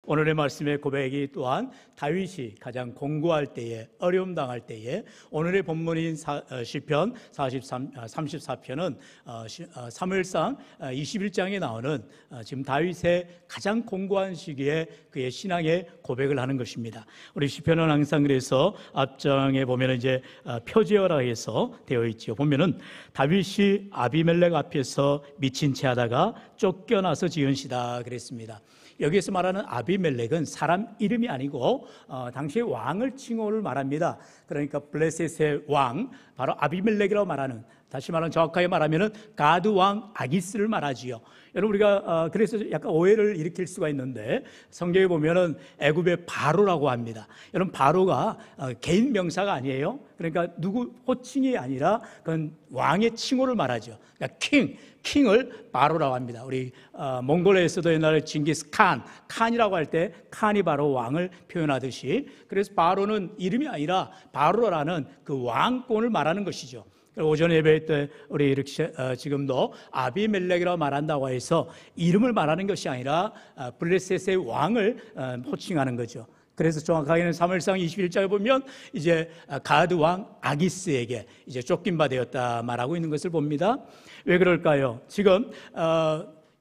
오늘의 말씀의 고백이 또한 다윗이 가장 공고할 때에, 어려움 당할 때에, 오늘의 본문인 시편 34편은 사무엘상 21장에 나오는 지금 다윗의 가장 공고한 시기에 그의 신앙의 고백을 하는 것입니다. 우리 시편은 항상 그래서 앞장에 보면 이제 표제어라 해서 되어 있죠. 보면은 다윗이 아비멜렉 앞에서 미친 채 하다가 쫓겨나서 지은 시다 그랬습니다. 여기에서 말하는 아비멜렉은 사람 이름이 아니고 당시의 왕을 칭호를 말합니다. 그러니까 블레셋의 왕, 바로 아비멜렉이라고 말하는, 다시 말하면 정확하게 말하면 가드 왕 아기스를 말하지요. 여러분, 우리가 그래서 약간 오해를 일으킬 수가 있는데, 성경에 보면은 애굽의 바로라고 합니다. 여러분, 바로가 개인 명사가 아니에요. 그러니까 누구 호칭이 아니라 그건 왕의 칭호를 말하죠. 그러니까 킹을 바로라고 합니다. 우리 몽골에서도 옛날에 징기스 칸이라고 할 때 칸이 바로 왕을 표현하듯이, 그래서 바로는 이름이 아니라 바로라는 그 왕권을 말하는 것이죠. 오전 예배 때 우리 이렇게 지금도 아비멜렉이라고 말한다고 해서 이름을 말하는 것이 아니라 블레셋의 왕을 호칭하는 거죠. 그래서 정확하게는 사무엘상 21장에 보면 이제 가드 왕 아기스에게 이제 쫓긴 바 되었다 말하고 있는 것을 봅니다. 왜 그럴까요? 지금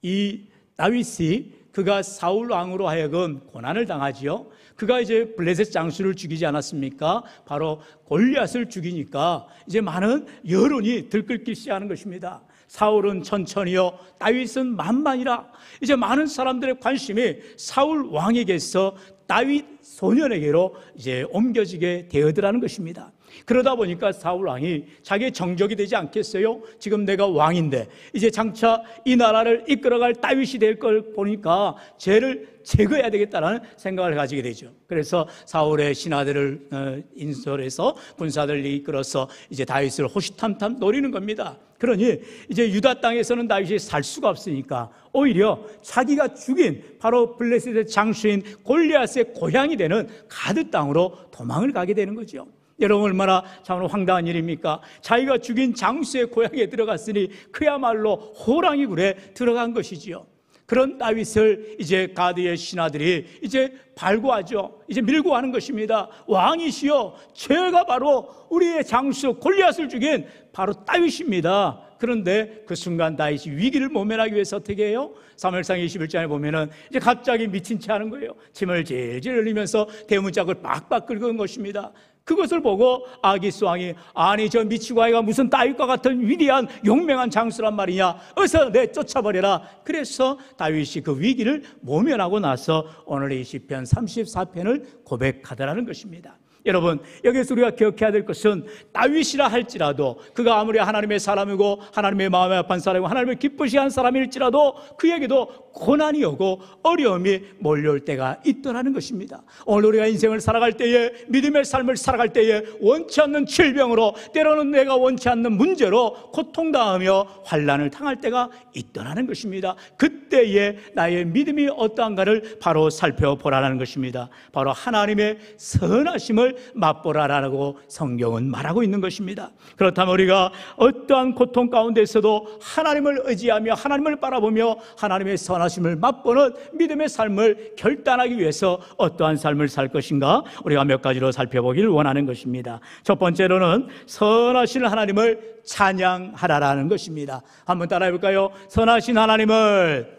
이 다윗이 그가 사울 왕으로 하여금 고난을 당하지요. 그가 이제 블레셋 장수를 죽이지 않았습니까? 바로 골리앗을 죽이니까 이제 많은 여론이 들끓기 시작하는 것입니다. 사울은 천천히요, 다윗은 만만이라. 이제 많은 사람들의 관심이 사울 왕에게서 다윗 소년에게로 이제 옮겨지게 되어더라는 것입니다. 그러다 보니까 사울 왕이 자기의 정적이 되지 않겠어요? 지금 내가 왕인데 이제 장차 이 나라를 이끌어갈 다윗이 될 걸 보니까 죄를 제거해야 되겠다는 생각을 가지게 되죠. 그래서 사울의 신하들을 인솔해서 군사들을 이끌어서 이제 다윗을 호시탐탐 노리는 겁니다. 그러니 이제 유다 땅에서는 다윗이 살 수가 없으니까 오히려 자기가 죽인 바로 블레셋의 장수인 골리앗의 고향이 되는 가드 땅으로 도망을 가게 되는 거죠. 여러분, 얼마나 참으로 황당한 일입니까? 자기가 죽인 장수의 고향에 들어갔으니 그야말로 호랑이 굴에 들어간 것이지요. 그런 다윗을 이제 가드의 신하들이 이제 발구하죠. 이제 밀고 가는 것입니다. 왕이시여, 죄가 바로 우리의 장수 골리앗을 죽인 바로 다윗입니다. 그런데 그 순간 다윗이 위기를 모면하기 위해서 어떻게 해요? 사무엘상 21장에 보면은 이제 갑자기 미친 채 하는 거예요. 침을 질질 흘리면서 대문짝을 빡빡 긁은 것입니다. 그것을 보고 아기스 왕이, 아니 저 미치고 아이가 무슨 다윗과 같은 위대한 용맹한 장수란 말이냐, 어서 내쫓아버려라. 그래서 다윗이 그 위기를 모면하고 나서 오늘의 시편 34편을 고백하더라는 것입니다. 여러분, 여기서 우리가 기억해야 될 것은 다윗이라 할지라도 그가 아무리 하나님의 사람이고 하나님의 마음에 합한 사람이고 하나님을 기쁘시게 한 사람일지라도 그에게도 고난이 오고 어려움이 몰려올 때가 있더라는 것입니다. 오늘 우리가 인생을 살아갈 때에, 믿음의 삶을 살아갈 때에 원치 않는 질병으로, 때로는 내가 원치 않는 문제로 고통당하며 환난을 당할 때가 있더라는 것입니다. 그때에 나의 믿음이 어떠한가를 바로 살펴보라는 것입니다. 바로 하나님의 선하심을 맛보라라고 성경은 말하고 있는 것입니다. 그렇다면 우리가 어떠한 고통 가운데서도 하나님을 의지하며 하나님을 바라보며 하나님의 선하심을 맛보는 믿음의 삶을 결단하기 위해서 어떠한 삶을 살 것인가, 우리가 몇 가지로 살펴보기를 원하는 것입니다. 첫 번째로는 선하신 하나님을 찬양하라라는 것입니다. 한번 따라해 볼까요? 선하신 하나님을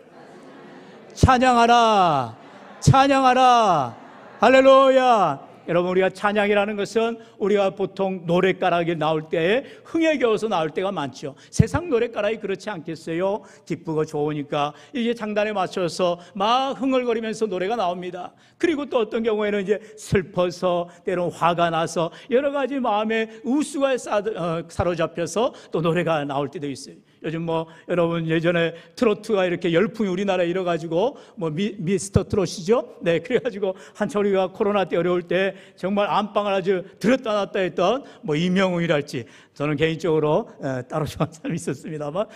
찬양하라, 찬양하라. 할렐루야. 여러분, 우리가 찬양이라는 것은 우리가 보통 노랫가락이 나올 때에 흥에 겨워서 나올 때가 많죠. 세상 노랫가락이 그렇지 않겠어요? 기쁘고 좋으니까 이제 장단에 맞춰서 막 흥얼거리면서 노래가 나옵니다. 그리고 또 어떤 경우에는 이제 슬퍼서, 때로는 화가 나서 여러 가지 마음의 우수가 사로잡혀서 또 노래가 나올 때도 있어요. 요즘 여러분 예전에 트로트가 이렇게 열풍이 우리나라에 일어가지고 미스터 트롯이죠. 네, 그래가지고 한참 우리가 코로나 때 어려울 때 정말 안방을 아주 들었다 놨다 했던 이명웅이랄지, 저는 개인적으로 따로 좋아하는 사람이 있었습니다만,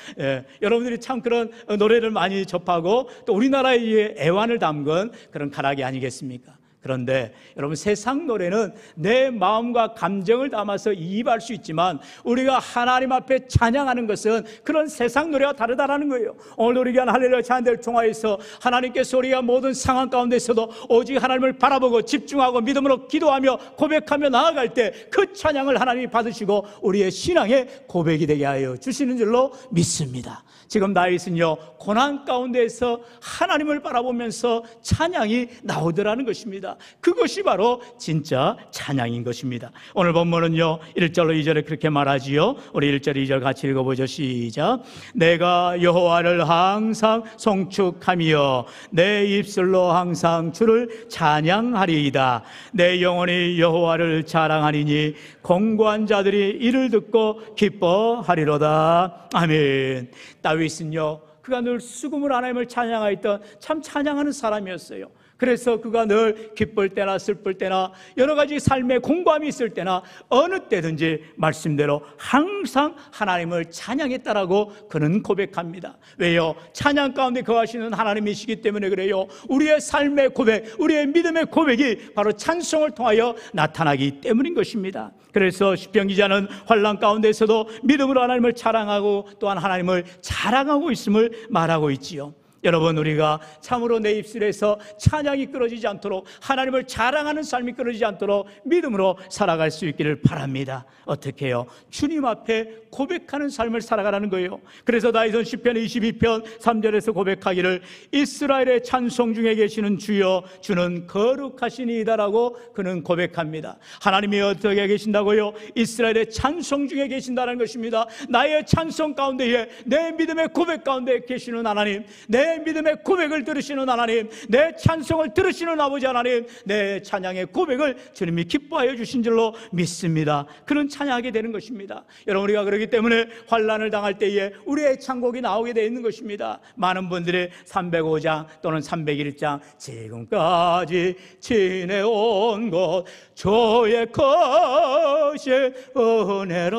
여러분들이 참 그런 노래를 많이 접하고 또 우리나라의 애환을 담근 그런 가락이 아니겠습니까? 그런데 여러분, 세상 노래는 내 마음과 감정을 담아서 이입할 수 있지만 우리가 하나님 앞에 찬양하는 것은 그런 세상 노래와 다르다라는 거예요. 오늘 우리 귀한 할렐루야 찬양대를 통하여서 하나님께서 우리가 모든 상황 가운데서도 오직 하나님을 바라보고 집중하고 믿음으로 기도하며 고백하며 나아갈 때 그 찬양을 하나님이 받으시고 우리의 신앙의 고백이 되게 하여 주시는 줄로 믿습니다. 지금 다윗은요, 고난 가운데에서 하나님을 바라보면서 찬양이 나오더라는 것입니다. 그것이 바로 진짜 찬양인 것입니다. 오늘 본문은요, 1절로 2절에 그렇게 말하지요. 우리 1절 2절 같이 읽어보죠. 시작. 내가 여호와를 항상 송축하며 내 입술로 항상 주를 찬양하리이다. 내 영혼이 여호와를 자랑하리니 공고한 자들이 이를 듣고 기뻐하리로다. 아멘. 다윗은요, 그가 늘 수금으로 하나님을 찬양하였던 참 찬양하는 사람이었어요. 그래서 그가 늘 기쁠 때나 슬플 때나 여러 가지 삶의 공고함이 있을 때나 어느 때든지 말씀대로 항상 하나님을 찬양했다라고 그는 고백합니다. 왜요? 찬양 가운데 거하시는 하나님이시기 때문에 그래요. 우리의 삶의 고백, 우리의 믿음의 고백이 바로 찬송을 통하여 나타나기 때문인 것입니다. 그래서 시편 기자는 환난 가운데서도 믿음으로 하나님을 자랑하고 또한 하나님을 자랑하고 있음을 말하고 있지요. 여러분, 우리가 참으로 내 입술에서 찬양이 끊어지지 않도록 하나님을 자랑하는 삶이 끊어지지 않도록 믿음으로 살아갈 수 있기를 바랍니다. 어떻게 해요? 주님 앞에 고백하는 삶을 살아가라는 거예요. 그래서 다윗은 시편 22편 3절에서 고백하기를 이스라엘의 찬송 중에 계시는 주여 주는 거룩하시니이다라고 그는 고백합니다. 하나님이 어떻게 계신다고요? 이스라엘의 찬송 중에 계신다는 것입니다. 나의 찬송 가운데에, 내 믿음의 고백 가운데 계시는 하나님, 내 믿음의 고백을 들으시는 하나님, 내 찬송을 들으시는 아버지 하나님, 내 찬양의 고백을 주님이 기뻐하여 주신 줄로 믿습니다. 그런 찬양하게 되는 것입니다. 여러분, 우리가 그렇기 때문에 환난을 당할 때에 우리의 찬곡이 나오게 되어 있는 것입니다. 많은 분들이 305장 또는 301장 지금까지 지내온 것 주의 것이 은혜라.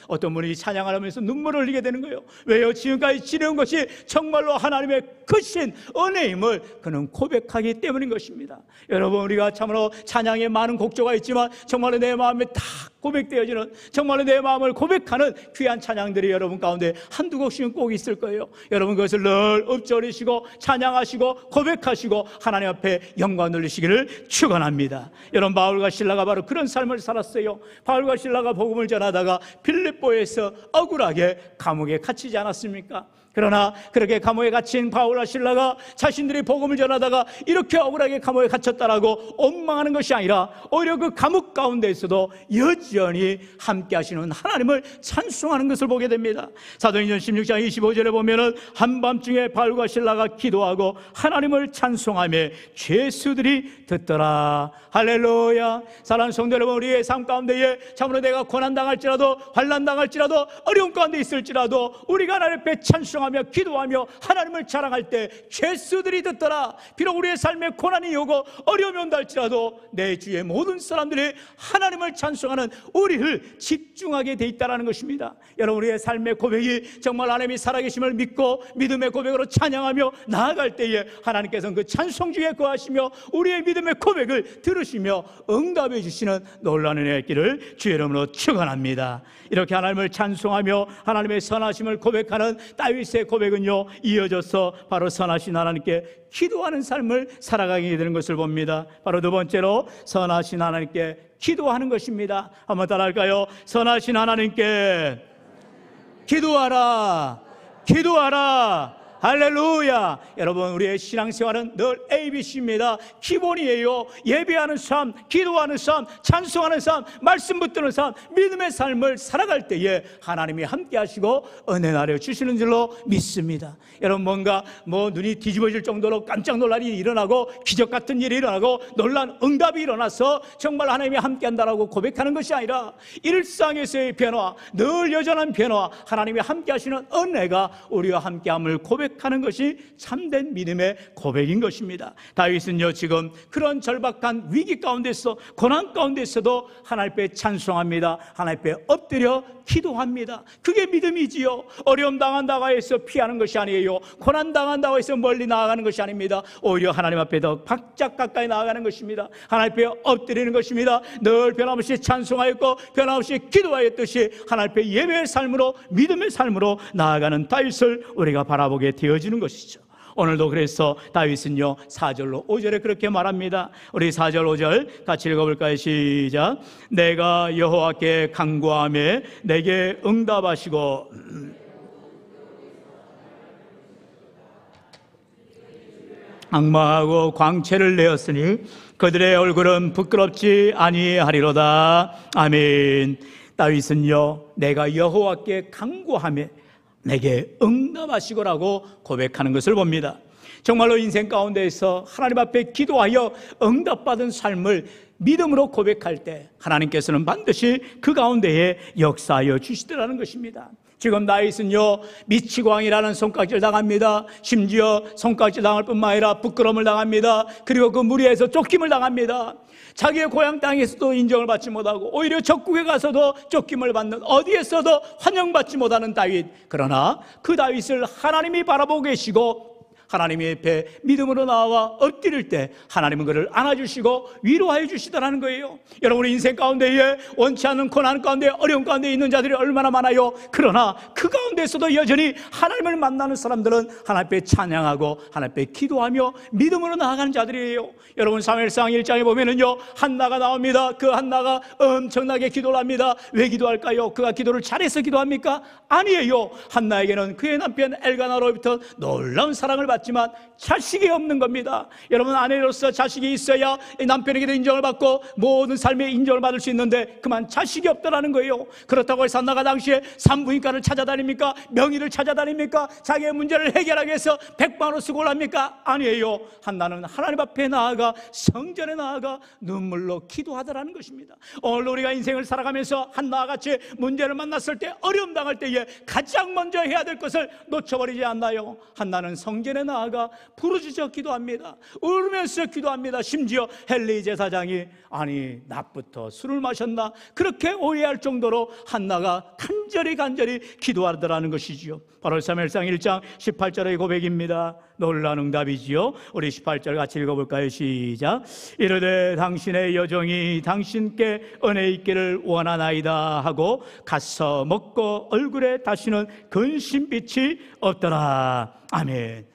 어떤 분이 찬양을 하면서 눈물을 흘리게 되는 거예요. 왜요? 지금까지 지내온 것이 정말로 하나님의 크신 은혜임을 그는 고백하기 때문인 것입니다. 여러분, 우리가 참으로 찬양에 많은 곡조가 있지만 정말로 내 마음에 다 고백되어지는, 정말로 내 마음을 고백하는 귀한 찬양들이 여러분 가운데 한두 곡씩은 꼭 있을 거예요. 여러분, 그것을 늘 읊조리시고 찬양하시고 고백하시고 하나님 앞에 영광 돌리시기를 축원합니다. 여러분, 바울과 실라가 바로 그런 삶을 살았어요. 바울과 실라가 복음을 전하다가 빌립보에서 억울하게 감옥에 갇히지 않았습니까? 그러나 그렇게 감옥에 갇힌 바울과 실라가 자신들이 복음을 전하다가 이렇게 억울하게 감옥에 갇혔다라고 원망하는 것이 아니라 오히려 그 감옥 가운데에서도 여전히 함께 하시는 하나님을 찬송하는 것을 보게 됩니다. 사도행전 16장 25절에 보면은 한밤중에 바울과 실라가 기도하고 하나님을 찬송하며 죄수들이 듣더라. 할렐루야. 사랑하는 성도 여러분, 우리의 삶 가운데에 참으로 내가 고난당할지라도 환난당할지라도 어려움 가운데 있을지라도 우리가 하나님 앞에 찬송하며 기도하며 하나님을 자랑할 때 죄수들이 듣더라. 비록 우리의 삶에 고난이 오고 어려움이 온다 할지라도 내 주위의 모든 사람들이 하나님을 찬송하는 우리를 집중하게 돼 있다는 것입니다. 여러분, 우리의 삶의 고백이 정말 하나님이 살아계심을 믿고 믿음의 고백으로 찬양하며 나아갈 때에 하나님께서는 그 찬송 중에 거하시며 우리의 믿음의 고백을 들으시며 응답해 주시는 놀라운 은혜의 길을 주의 이름으로 축원합니다. 이렇게 하나님을 찬송하며 하나님의 선하심을 고백하는 다윗의 고백은요, 이어져서 바로 선하신 하나님께 기도하는 삶을 살아가게 되는 것을 봅니다. 바로 두 번째로 선하신 하나님께 기도하는 것입니다. 한번 따라할까요? 선하신 하나님께 기도하라, 기도하라. 할렐루야. 여러분, 우리의 신앙생활은 늘 ABC입니다. 기본이에요. 예배하는 삶, 기도하는 삶, 찬송하는 삶, 말씀 붙드는 삶, 믿음의 삶을 살아갈 때에 하나님이 함께 하시고 은혜 나려 주시는 줄로 믿습니다. 여러분, 뭔가 눈이 뒤집어질 정도로 깜짝 놀랄 일이 일어나고 기적 같은 일이 일어나고 놀란 응답이 일어나서 정말 하나님이 함께 한다라고 고백하는 것이 아니라 일상에서의 변화, 늘 여전한 변화, 하나님이 함께 하시는 은혜가 우리와 함께함을 고백 고백하는 것이 참된 믿음의 고백인 것입니다. 다윗은요 지금 그런 절박한 위기 가운데서 고난 가운데서도 하나님 앞에 찬송합니다. 하나님 앞에 엎드려 기도합니다. 그게 믿음이지요. 어려움 당한다고 해서 피하는 것이 아니에요. 고난 당한다고 해서 멀리 나아가는 것이 아닙니다. 오히려 하나님 앞에 더 바짝 가까이 나아가는 것입니다. 하나님 앞에 엎드리는 것입니다. 늘 변함없이 찬송하였고 변함없이 기도하였듯이 하나님 앞에 예배의 삶으로 믿음의 삶으로 나아가는 다윗을 우리가 바라보게 되어지는 것이죠. 오늘도 그래서 다윗은요 4절로 5절에 그렇게 말합니다. 우리 4절 5절 같이 읽어볼까요? 시작. 내가 여호와께 간구하며 내게 응답하시고 악마하고 광채를 내었으니 그들의 얼굴은 부끄럽지 아니하리로다. 아멘. 다윗은요 내가 여호와께 간구하며 내게 응답하시고라고 고백하는 것을 봅니다. 정말로 인생 가운데에서 하나님 앞에 기도하여 응답받은 삶을 믿음으로 고백할 때 하나님께서는 반드시 그 가운데에 역사하여 주시더라는 것입니다. 지금 다윗은요 미치광이라는 손가락질 당합니다. 심지어 손가락질 당할 뿐만 아니라 부끄러움을 당합니다. 그리고 그 무리에서 쫓김을 당합니다. 자기의 고향 땅에서도 인정을 받지 못하고 오히려 적국에 가서도 쫓김을 받는, 어디에서도 환영받지 못하는 다윗. 그러나 그 다윗을 하나님이 바라보고 계시고 하나님의 옆에 믿음으로 나와 엎드릴 때 하나님은 그를 안아주시고 위로하여 주시더라는 거예요. 여러분 인생 가운데에 원치 않는 고난 가운데 어려움 가운데 있는 자들이 얼마나 많아요. 그러나 그 가운데서도 여전히 하나님을 만나는 사람들은 하나님 앞에 찬양하고 하나님 앞에 기도하며 믿음으로 나아가는 자들이에요. 여러분 사무엘상 1장에 보면은요 한나가 나옵니다. 그 한나가 엄청나게 기도를 합니다. 왜 기도할까요? 그가 기도를 잘해서 기도합니까? 아니에요. 한나에게는 그의 남편 엘가나로부터 놀라운 사랑을 받지만 자식이 없는 겁니다. 여러분 아내로서 자식이 있어야 남편에게도 인정을 받고 모든 삶에 인정을 받을 수 있는데 그만 자식이 없다라는 거예요. 그렇다고 해서 한나가 당시에 산부인과를 찾아다닙니까? 명의를 찾아다닙니까? 자기의 문제를 해결하기 위해서 백방으로 수고를 합니까? 아니에요. 한나는 하나님 앞에 나아가 성전에 나아가 눈물로 기도하더라는 것입니다. 오늘 우리가 인생을 살아가면서 한나와 같이 문제를 만났을 때 어려움 당할 때에 가장 먼저 해야 될 것을 놓쳐버리지 않나요? 한나는 성전에 나아가 부르짖어 기도합니다. 울면서 기도합니다. 심지어 헨리 제사장이 아니 낮부터 술을 마셨나 그렇게 오해할 정도로 한나가 간절히 기도하더라는 것이지요. 바로 사무엘상 1장 18절의 고백입니다. 놀라운 응답이지요. 우리 18절 같이 읽어볼까요? 시작. 이르되 당신의 여종이 당신께 은혜 있기를 원하나이다 하고 가서 먹고 얼굴에 다시는 근심빛이 없더라. 아멘.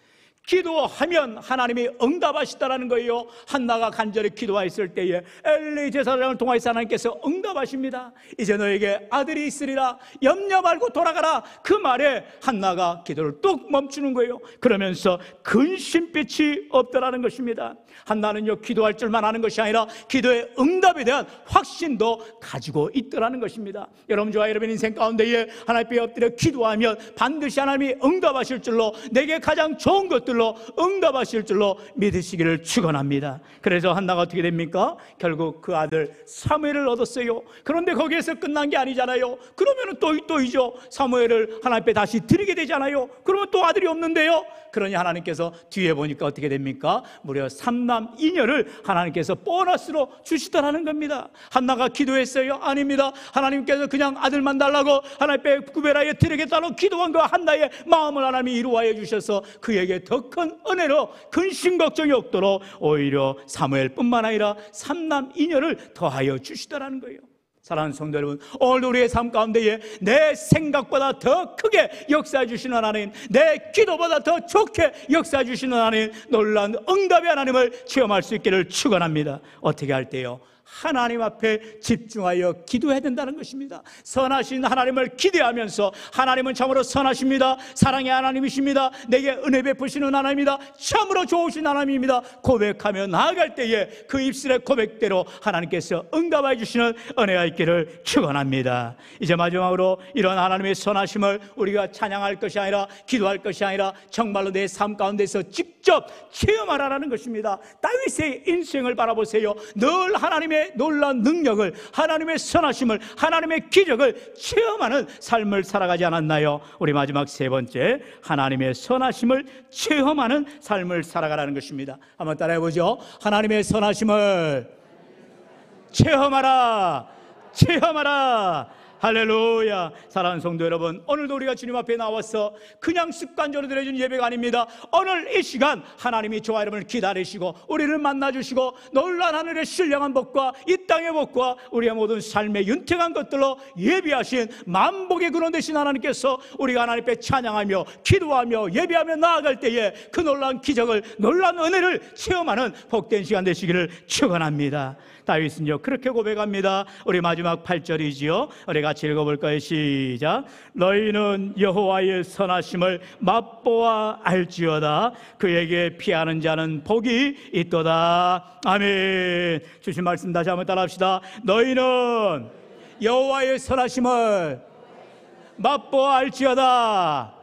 기도하면 하나님이 응답하시다라는 거예요. 한나가 간절히 기도했을 때에 엘리 제사장을 통하여서 하나님께서 응답하십니다. 이제 너에게 아들이 있으리라 염려 말고 돌아가라. 그 말에 한나가 기도를 뚝 멈추는 거예요. 그러면서 근심빛이 없더라는 것입니다. 한나는요 기도할 줄만 아는 것이 아니라 기도의 응답에 대한 확신도 가지고 있더라는 것입니다. 여러분 저와 여러분 인생 가운데에 하나님 앞에 엎드려 기도하면 반드시 하나님이 응답하실 줄로, 내게 가장 좋은 것들로 응답하실 줄로 믿으시기를 축원합니다. 그래서 한나가 어떻게 됩니까? 결국 그 아들 사무엘을 얻었어요. 그런데 거기에서 끝난 게 아니잖아요. 그러면 또이죠. 사무엘을 하나님 앞에 다시 드리게 되잖아요. 그러면 또 아들이 없는데요. 그러니 하나님께서 뒤에 보니까 어떻게 됩니까? 무려 3남 2녀를 하나님께서 보너스로 주시더라는 겁니다. 한나가 기도했어요? 아닙니다. 하나님께서 그냥 아들만 달라고 하나님 앞에 구별하여 드리겠다고 기도한 그 한나의 마음을 하나님이 이루어해 주셔서 그에게 더 큰 은혜로 근심 걱정이 없도록 오히려 사무엘뿐만 아니라 3남 2녀를 더하여 주시더라는 거예요. 사랑하는 성도 여러분, 오늘 우리의 삶 가운데에 내 생각보다 더 크게 역사해 주시는 하나님, 내 기도보다 더 좋게 역사해 주시는 하나님, 놀라운 응답의 하나님을 체험할 수 있기를 축원합니다. 어떻게 할 때요? 하나님 앞에 집중하여 기도해야 된다는 것입니다. 선하신 하나님을 기대하면서 하나님은 참으로 선하십니다. 사랑의 하나님이십니다. 내게 은혜 베푸시는 하나님입니다. 참으로 좋으신 하나님입니다. 고백하며 나아갈 때에 그 입술의 고백대로 하나님께서 응답해 주시는 은혜가 있기를 축원합니다. 이제 마지막으로 이런 하나님의 선하심을 우리가 찬양할 것이 아니라 기도할 것이 아니라 정말로 내 삶 가운데서 직접 체험하라는 것입니다. 다윗의 인생을 바라보세요. 늘 하나님의 하나님의 놀라운 능력을, 하나님의 선하심을, 하나님의 기적을 체험하는 삶을 살아가지 않았나요? 우리 마지막 세 번째, 하나님의 선하심을 체험하는 삶을 살아가라는 것입니다. 한번 따라해보죠. 하나님의 선하심을 체험하라, 체험하라. 할렐루야. 사랑하는 성도 여러분, 오늘도 우리가 주님 앞에 나와서 그냥 습관적으로 드려진 예배가 아닙니다. 오늘 이 시간 하나님이 저와 여러분을 기다리시고 우리를 만나주시고 놀라운 하늘의 신령한 복과 이 땅의 복과 우리의 모든 삶의 윤택한 것들로 예비하신 만복의 근원 되신 하나님께서 우리가 하나님 앞에 찬양하며 기도하며 예배하며 나아갈 때에 그 놀라운 기적을, 놀라운 은혜를 체험하는 복된 시간 되시기를 축원합니다. 다윗은요 그렇게 고백합니다. 우리 마지막 8절이지요. 우리 같이 읽어볼까요? 시작. 너희는 여호와의 선하심을 맛보아 알지어다. 그에게 피하는 자는 복이 있도다. 아멘. 주신 말씀 다시 한번 따라합시다. 너희는 여호와의 선하심을 맛보아 알지어다.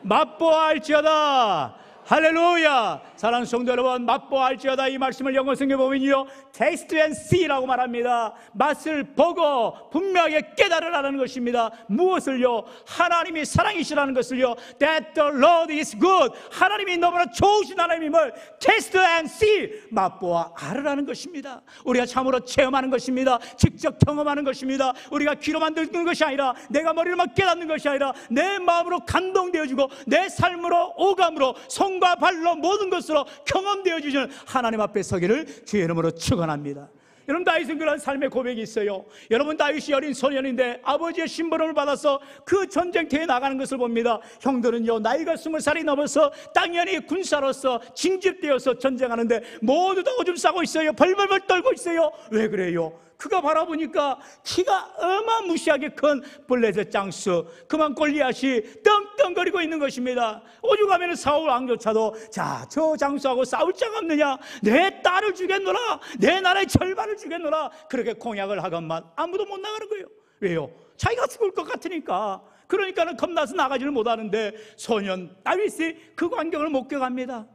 맛보아 알지어다. 할렐루야. 사랑하는 성도 여러분, 맛보아 알지어다, 이 말씀을 영어 성경에 보면요 taste and see라고 말합니다. 맛을 보고 분명하게 깨달으라는 것입니다. 무엇을요? 하나님이 사랑이시라는 것을요. That the Lord is good. 하나님이 너무나 좋으신 하나님임을 taste and see, 맛보아 알으라는 것입니다. 우리가 참으로 체험하는 것입니다. 직접 경험하는 것입니다. 우리가 귀로만 듣는 것이 아니라, 내가 머리로만 깨닫는 것이 아니라 내 마음으로 감동되어지고 내 삶으로 오감으로 손과 발로 모든 것으로 경험되어지는 하나님 앞에 서기를 주의 이름으로 축원합니다. 여러분, 다윗은 그런 삶의 고백이 있어요. 여러분, 다윗이 어린 소년인데 아버지의 심부름을 받아서 그 전쟁터에 나가는 것을 봅니다. 형들은요 나이가 20살이 넘어서 당연히 군사로서 징집되어서 전쟁하는데 모두 다 오줌 싸고 있어요. 벌벌벌 떨고 있어요. 왜 그래요? 그가 바라보니까 키가 어마무시하게 큰 블레셋 장수, 그만 골리앗이 떵떵거리고 있는 것입니다. 오죽하면 사울 왕조차도 자, 저 장수하고 싸울 자가 없느냐, 내 딸을 주겠노라, 내 나라의 절반을 주겠노라, 그렇게 공약을 하건만 아무도 못 나가는 거예요. 왜요? 자기가 죽을 것 같으니까. 그러니까는 겁나서 나가지를 못하는데 소년 다윗이 그 광경을 목격합니다.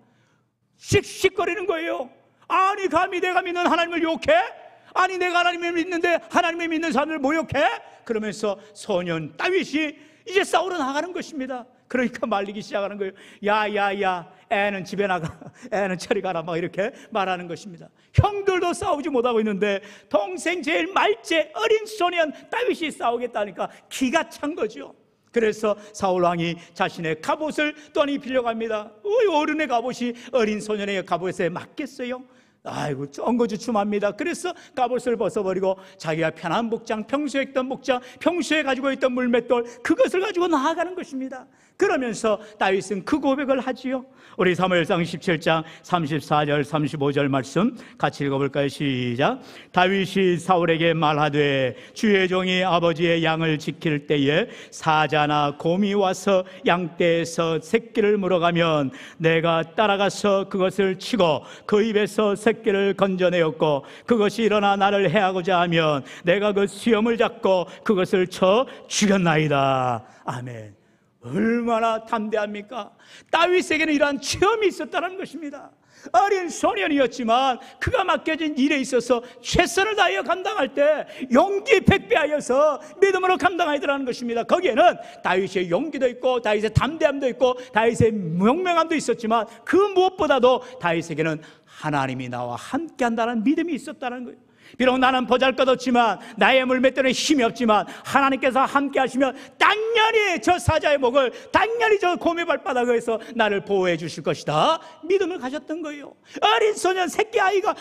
씩씩거리는 거예요. 아니 감히 내가 믿는 하나님을 욕해? 아니 내가 하나님을 믿는데 하나님을 믿는 사람을 모욕해? 그러면서 소년 다윗이 이제 싸우러 나가는 것입니다. 그러니까 말리기 시작하는 거예요. 야야야, 애는 집에 나가, 애는 저리 가라, 막 이렇게 말하는 것입니다. 형들도 싸우지 못하고 있는데 동생 제일 말째 어린 소년 다윗이 싸우겠다니까 기가 찬 거죠. 그래서 사울왕이 자신의 갑옷을 또한 입히려고 합니다. 어른의 갑옷이 어린 소년의 갑옷에 맞겠어요? 아이고 엉거주춤합니다. 그래서 갑옷을 벗어버리고 자기가 편한 복장, 평소에 했던 복장, 평소에 가지고 있던 물맷돌, 그것을 가지고 나아가는 것입니다. 그러면서 다윗은 그 고백을 하지요. 우리 사무엘상 17장 34절 35절 말씀 같이 읽어볼까요? 시작. 다윗이 사울에게 말하되 주의 종이 아버지의 양을 지킬 때에 사자나 곰이 와서 양떼에서 새끼를 물어가면 내가 따라가서 그것을 치고 그 입에서 새끼를 건져내었고 그것이 일어나 나를 해하고자 하면 내가 그 수염을 잡고 그것을 쳐 죽였나이다. 아멘. 얼마나 담대합니까? 다윗에게는 이러한 체험이 있었다는 것입니다. 어린 소년이었지만 그가 맡겨진 일에 있어서 최선을 다하여 감당할 때 용기 백배하여서 믿음으로 감당하더라는 것입니다. 거기에는 다윗의 용기도 있고 다윗의 담대함도 있고 다윗의 명명함도 있었지만 그 무엇보다도 다윗에게는 하나님이 나와 함께한다는 믿음이 있었다는 거예요. 비록 나는 보잘것없지만 나의 물맷돌에 힘이 없지만 하나님께서 함께 하시면 당연히 저 사자의 목을, 당연히 저 곰의 발바닥에서 나를 보호해 주실 것이다, 믿음을 가졌던 거예요. 어린 소년 새끼 아이가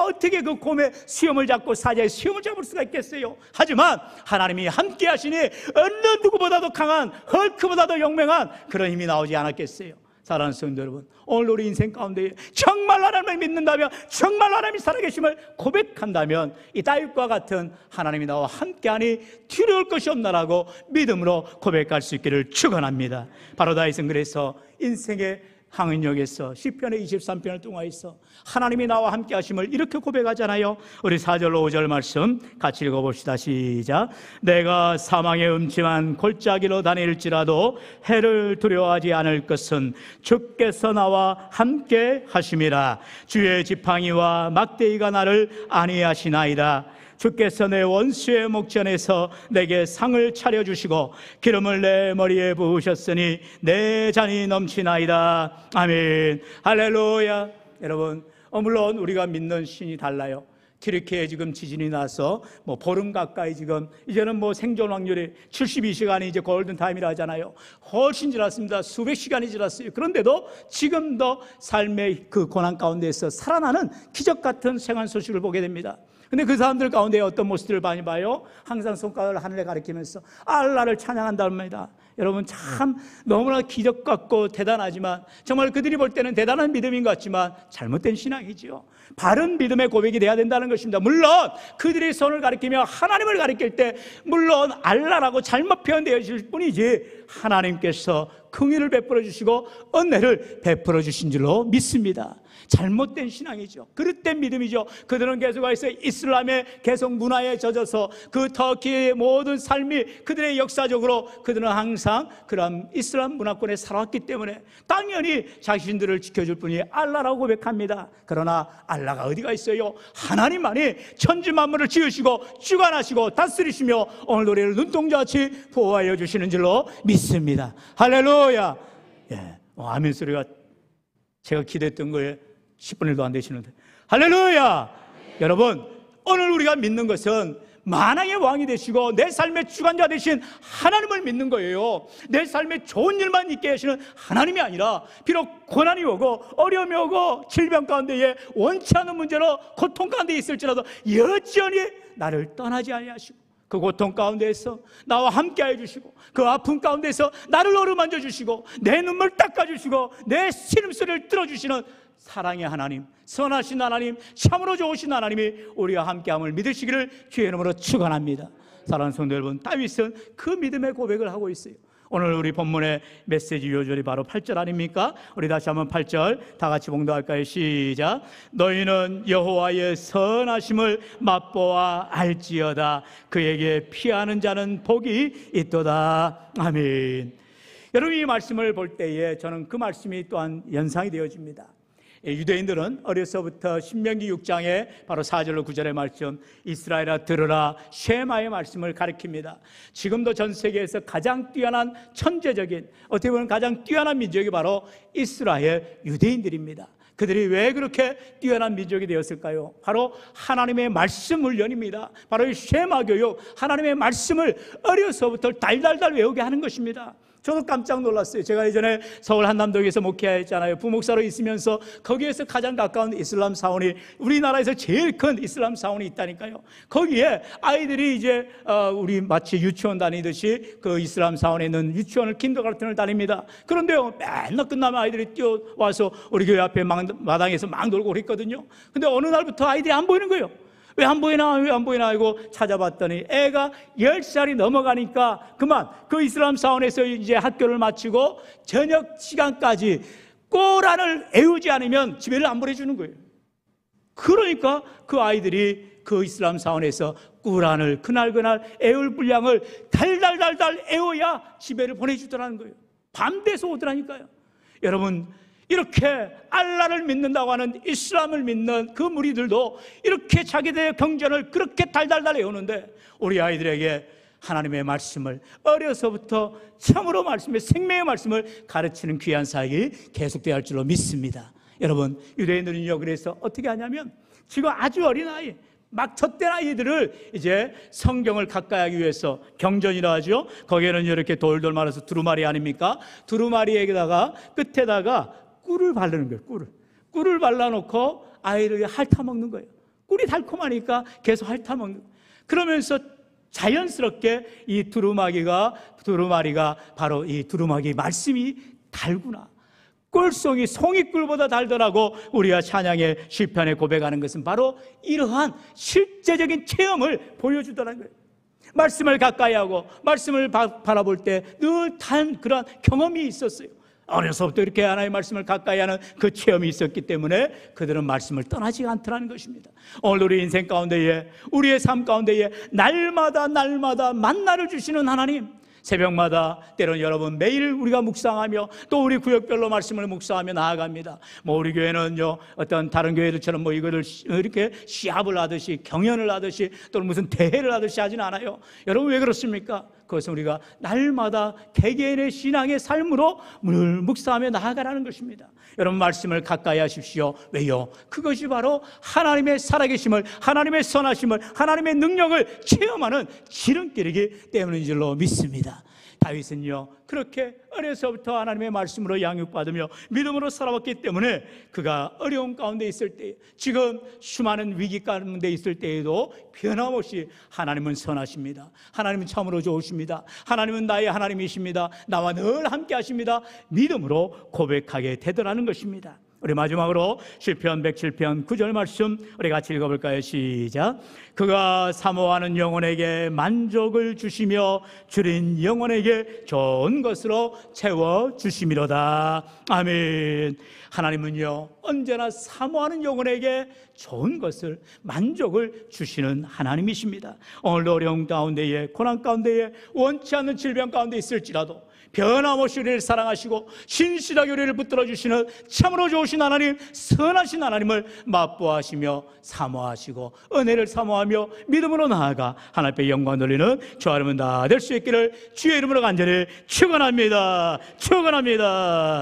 어떻게 그 곰의 수염을 잡고 사자의 수염을 잡을 수가 있겠어요? 하지만 하나님이 함께 하시니 어느 누구보다도 강한, 헐크보다도 용맹한 그런 힘이 나오지 않았겠어요? 사랑하는 성도 여러분, 오늘 우리 인생 가운데 정말 하나님을 믿는다면, 정말 하나님이 살아계심을 고백한다면 이 다윗과 같은 하나님이 나와 함께하니 두려울 것이 없나라고 믿음으로 고백할 수 있기를 축원합니다. 바로 다윗은 그래서 인생의 항은역에서 시편의 23편을 통하여서 하나님이 나와 함께 하심을 이렇게 고백하잖아요. 우리 4절로 5절 말씀 같이 읽어봅시다. 시작. 내가 사망의 음침한 골짜기로 다닐지라도 해를 두려워하지 않을 것은 주께서 나와 함께 하심이라. 주의 지팡이와 막대기가 나를 안위하시나이다. 주께서 내 원수의 목전에서 내게 상을 차려주시고 기름을 내 머리에 부으셨으니 내 잔이 넘치나이다. 아멘. 할렐루야. 여러분, 물론 우리가 믿는 신이 달라요. 튀르키예에 지금 지진이 나서 보름 가까이 지금 이제는 생존 확률이 72시간이 이제 골든타임이라 하잖아요. 훨씬 지났습니다. 수백 시간이 지났어요. 그런데도 지금도 삶의 그 고난 가운데에서 살아나는 기적 같은 생활 소식을 보게 됩니다. 근데 그 사람들 가운데 어떤 모습들을 많이 봐요? 항상 손가락을 하늘에 가리키면서 알라를 찬양한답니다. 여러분, 참 너무나 기적 같고 대단하지만 정말 그들이 볼 때는 대단한 믿음인 것 같지만 잘못된 신앙이지요. 바른 믿음의 고백이 돼야 된다는 것입니다. 물론 그들이 손을 가리키며 하나님을 가리킬 때 물론 알라라고 잘못 표현되어 있을 뿐이지 하나님께서 긍휼을 베풀어 주시고 은혜를 베풀어 주신 줄로 믿습니다. 잘못된 신앙이죠. 그릇된 믿음이죠. 그들은 계속해서 이슬람의 계속 문화에 젖어서 그 터키의 모든 삶이 그들의 역사적으로 그들은 항상 그런 이슬람 문화권에 살아왔기 때문에 당연히 자신들을 지켜줄 분이 알라라고 고백합니다. 그러나 알라가 어디가 있어요? 하나님만이 천지 만물을 지으시고 주관하시고 다스리시며 오늘 우리를 눈동자같이 보호하여 주시는 줄로 믿습니다. 할렐루야. 예, 아멘 소리가 제가 기대했던 거에 10분의 1도 안 되시는데 할렐루야. 여러분, 오늘 우리가 믿는 것은 만왕의 왕이 되시고 내 삶의 주관자 되신 하나님을 믿는 거예요. 내 삶에 좋은 일만 있게 하시는 하나님이 아니라 비록 고난이 오고 어려움이 오고 질병 가운데에 원치 않는 문제로 고통 가운데 있을지라도 여전히 나를 떠나지 아니하시고 그 고통 가운데에서 나와 함께 해주시고 그 아픔 가운데서 나를 어루만져 주시고 내 눈물 닦아주시고 내 신음소리를 들어주시는 사랑의 하나님, 선하신 하나님, 참으로 좋으신 하나님이 우리와 함께함을 믿으시기를 주의 이름으로 축원합니다. 사랑하는 성도 여러분, 다윗은 그 믿음의 고백을 하고 있어요. 오늘 우리 본문의 메시지 요절이 바로 8절 아닙니까? 우리 다시 한번 8절 다 같이 봉독할까요? 시작. 너희는 여호와의 선하심을 맛보아 알지어다. 그에게 피하는 자는 복이 있도다. 아멘. 여러분, 이 말씀을 볼 때에 저는 그 말씀이 또한 연상이 되어집니다. 유대인들은 어려서부터 신명기 6장에 바로 4절로 9절의 말씀, 이스라엘아 들으라 쉐마의 말씀을 가리킵니다. 지금도 전 세계에서 가장 뛰어난 천재적인, 어떻게 보면 가장 뛰어난 민족이 바로 이스라엘 유대인들입니다. 그들이 왜 그렇게 뛰어난 민족이 되었을까요? 바로 하나님의 말씀 훈련입니다. 바로 이 쉐마 교육, 하나님의 말씀을 어려서부터 달달달 외우게 하는 것입니다. 저도 깜짝 놀랐어요. 제가 예전에 서울 한남동에서 목회했잖아요. 부목사로 있으면서 거기에서 가장 가까운 이슬람 사원이, 우리나라에서 제일 큰 이슬람 사원이 있다니까요. 거기에 아이들이 이제 우리 마치 유치원 다니듯이 그 이슬람 사원에 있는 유치원을 킨더가르텐을 다닙니다. 그런데요, 맨날 끝나면 아이들이 뛰어와서 우리 교회 앞에 마당에서 막 놀고 그랬거든요. 근데 어느 날부터 아이들이 안 보이는 거예요. 왜 안 보이나 하고 찾아봤더니 애가 10살이 넘어가니까 그만 그 이슬람 사원에서 이제 학교를 마치고 저녁 시간까지 꼬란을 애우지 않으면 집에를 안 보내주는 거예요. 그러니까 그 아이들이 그 이슬람 사원에서 꾸란을 그날 애울 분량을 달달달달 애워야 집에를 보내주더라는 거예요. 밤 돼서 오더라니까요. 여러분, 이렇게 알라를 믿는다고 하는 이슬람을 믿는 그 무리들도 이렇게 자기들의 경전을 그렇게 달달달 외우는데 우리 아이들에게 하나님의 말씀을 어려서부터 참으로 말씀의 생명의 말씀을 가르치는 귀한 사역이 계속되어야 할 줄로 믿습니다. 여러분, 유대인들은요, 그래서 어떻게 하냐면 지금 아주 어린 아이, 막 젖된 아이들을 이제 성경을 가까이 하기 위해서 경전이라 하죠. 거기에는 이렇게 돌돌 말아서 두루마리 아닙니까? 두루마리에다가 끝에다가 꿀을 바르는 거예요. 꿀을 발라놓고 아이를 핥아먹는 거예요. 꿀이 달콤하니까 계속 핥아먹는 거예요. 그러면서 자연스럽게 이 두루마리가 바로 이 두루마리 말씀이 달구나, 꿀송이 송이꿀보다 달더라고 우리가 찬양의 시편에 고백하는 것은 바로 이러한 실제적인 체험을 보여주더라는 거예요. 말씀을 가까이 하고 말씀을 바라볼 때 늘 단 그런 경험이 있었어요. 어려서부터 이렇게 하나님의 말씀을 가까이 하는 그 체험이 있었기 때문에 그들은 말씀을 떠나지 않더라는 것입니다. 오늘 우리 인생 가운데에, 우리의 삶 가운데에 날마다 만나를 주시는 하나님, 새벽마다, 때로는 여러분 매일 우리가 묵상하며 또 우리 구역별로 말씀을 묵상하며 나아갑니다. 우리 교회는요, 어떤 다른 교회들처럼 이거를 이렇게 시합을 하듯이, 경연을 하듯이, 또는 무슨 대회를 하듯이 하진 않아요. 여러분 왜 그렇습니까? 그것은 우리가 날마다 개개인의 신앙의 삶으로 늘 묵상하며 나아가라는 것입니다. 여러분 말씀을 가까이 하십시오. 왜요? 그것이 바로 하나님의 살아계심을, 하나님의 선하심을, 하나님의 능력을 체험하는 지름길이기 때문인 줄로 믿습니다. 다윗은요, 그렇게 어려서부터 하나님의 말씀으로 양육받으며 믿음으로 살아왔기 때문에 그가 어려운 가운데 있을 때, 지금 수많은 위기 가운데 있을 때에도 변함없이 하나님은 선하십니다. 하나님은 참으로 좋으십니다. 하나님은 나의 하나님이십니다. 나와 늘 함께 하십니다. 믿음으로 고백하게 되더라는 것입니다. 우리 마지막으로 시편 107편 9절 말씀 우리 같이 읽어볼까요? 시작. 그가 사모하는 영혼에게 만족을 주시며 줄인 영혼에게 좋은 것으로 채워주심이로다. 아멘. 하나님은요, 언제나 사모하는 영혼에게 좋은 것을, 만족을 주시는 하나님이십니다. 오늘도 어려움 가운데에, 고난 가운데에, 원치 않는 질병 가운데 있을지라도 변함없이 우리를 사랑하시고 신실하게 우리를 붙들어 주시는 참으로 좋으신 하나님, 선하신 하나님을 맛보아하시며 사모하시고 은혜를 사모하며 믿음으로 나아가 하나님께 영광 돌리는 저와 여러분 다 될 수 있기를 주의 이름으로 간절히 축원합니다. 축원합니다.